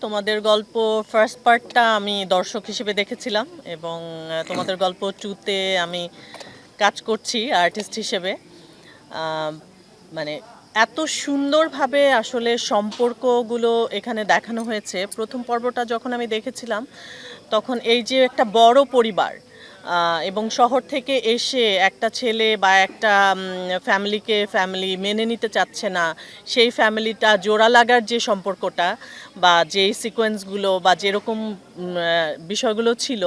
তোমাদের গল্প ফার্স্ট পার্টটা আমি দর্শক হিসেবে দেখেছিলাম এবং তোমাদের গল্প টুতে আমি কাজ করছি আর্টিস্ট হিসেবে। আহ, মানে এত সুন্দরভাবে আসলে সম্পর্কগুলো এখানে দেখানো হয়েছে। প্রথম পর্বটা যখন আমি দেখেছিলাম তখন এই যে একটা বড় পরিবার এবং শহর থেকে এসে একটা ছেলে বা একটা ফ্যামিলি মেনে নিতে চাচ্ছে না, সেই ফ্যামিলিটা জোড়া লাগার যে সম্পর্কটা বা যেই সিকোয়েন্সগুলো বা যেরকম বিষয়গুলো ছিল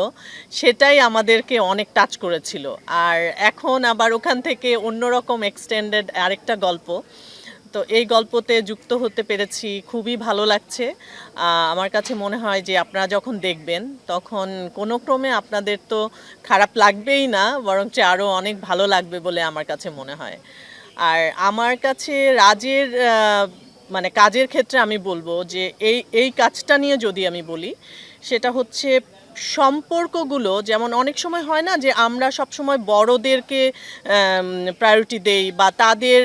সেটাই আমাদেরকে অনেক টাচ করেছিল। আর এখন আবার ওখান থেকে অন্যরকম এক্সটেন্ডেড আরেকটা গল্প, তো এই গল্পতে যুক্ত হতে পেরেছি, খুবই ভালো লাগছে। আমার কাছে মনে হয় যে আপনারা যখন দেখবেন তখন কোনো ক্রমে আপনাদের তো খারাপ লাগবেই না, বরঞ্চ আরও অনেক ভালো লাগবে বলে আমার কাছে মনে হয়। আর আমার কাছে রাজের মানে কাজের ক্ষেত্রে আমি বলবো যে এই এই কাজটা নিয়ে যদি আমি বলি, সেটা হচ্ছে সম্পর্কগুলো, যেমন অনেক সময় হয় না যে আমরা সব সময় বড়দেরকে প্রায়োরিটি দেই বা তাদের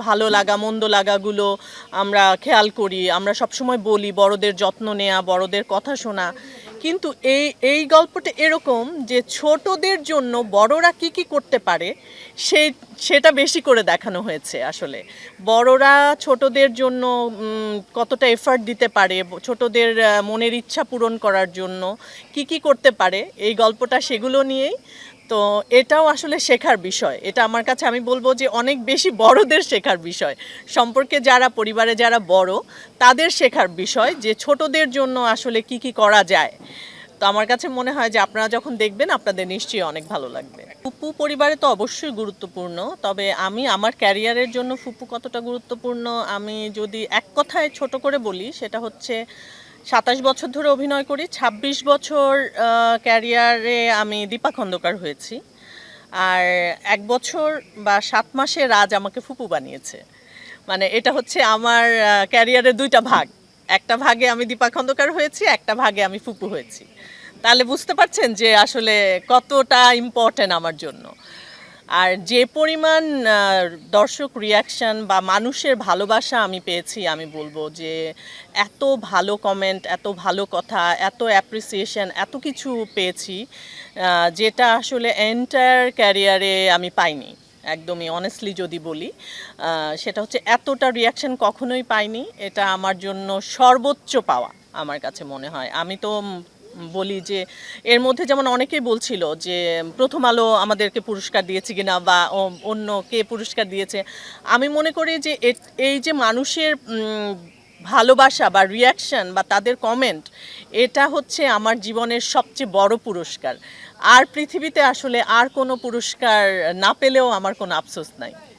ভালো লাগা মন্দ লাগাগুলো আমরা খেয়াল করি, আমরা সব সময় বলি বড়দের যত্ন নেওয়া, বড়দের কথা শোনা। কিন্তু এই গল্পটা এরকম যে ছোটদের জন্য বড়রা কি কি করতে পারে সেই সেটা বেশি করে দেখানো হয়েছে। আসলে বড়রা ছোটদের জন্য কতটা এফার্ট দিতে পারে, ছোটদের মনের ইচ্ছা পূরণ করার জন্য কি কি করতে পারে, এই গল্পটা সেগুলো নিয়েই। তো এটাও আসলে শেখার বিষয়, এটা আমার কাছে আমি বলবো যে অনেক বেশি বড়দের শেখার বিষয়, সম্পর্কে যারা পরিবারে যারা বড় তাদের শেখার বিষয় যে ছোটদের জন্য আসলে কি কি করা যায়। তো আমার কাছে মনে হয় যে আপনারা যখন দেখবেন আপনাদের নিশ্চয়ই অনেক ভালো লাগবে। ফুপু পরিবারে তো অবশ্যই গুরুত্বপূর্ণ, তবে আমি আমার ক্যারিয়ারের জন্য ফুপু কতটা গুরুত্বপূর্ণ আমি যদি এক কথায় ছোট করে বলি, সেটা হচ্ছে 27 বছর ধরে অভিনয় করি, 26 বছর ক্যারিয়ারে আমি দীপা খন্দকার হয়েছি। আর 1 বছর বা 7 মাসে রাজ আমাকে ফুপু বানিয়েছে। মানে এটা হচ্ছে আমার ক্যারিয়ারের দুইটা ভাগ, একটা ভাগে আমি দীপা খন্দকার হয়েছি, একটা ভাগে আমি ফুপু হয়েছি। তাহলে বুঝতে পারছেন যে আসলে কতটা ইম্পর্টেন্ট আমার জন্য। আর যে পরিমাণ দর্শক রিয়াকশন বা মানুষের ভালোবাসা আমি পেয়েছি, আমি বলবো যে এত ভালো কমেন্ট, এত ভালো কথা, এত অ্যাপ্রিসিয়েশন, এত কিছু পেয়েছি যেটা আসলে এন্টায়ার ক্যারিয়ারে আমি পাইনি। একদমই অনেস্টলি যদি বলি, সেটা হচ্ছে এতটা রিয়াকশন কখনোই পাইনি। এটা আমার জন্য সর্বোচ্চ পাওয়া আমার কাছে মনে হয়। আমি তো বলি যে এর মধ্যে যেমন অনেকেই বলছিল যে প্রথম আলো আমাদেরকে পুরস্কার দিয়েছে কিনা বা অন্য কে পুরস্কার দিয়েছে। আমি মনে করি যে এই যে মানুষের ভালোবাসা বা রিয়াকশন বা তাদের কমেন্ট, এটা হচ্ছে আমার জীবনের সবচেয়ে বড় পুরস্কার। আর পৃথিবীতে আসলে আর কোনো পুরস্কার না পেলেও আমার কোনো আফসোস নাই।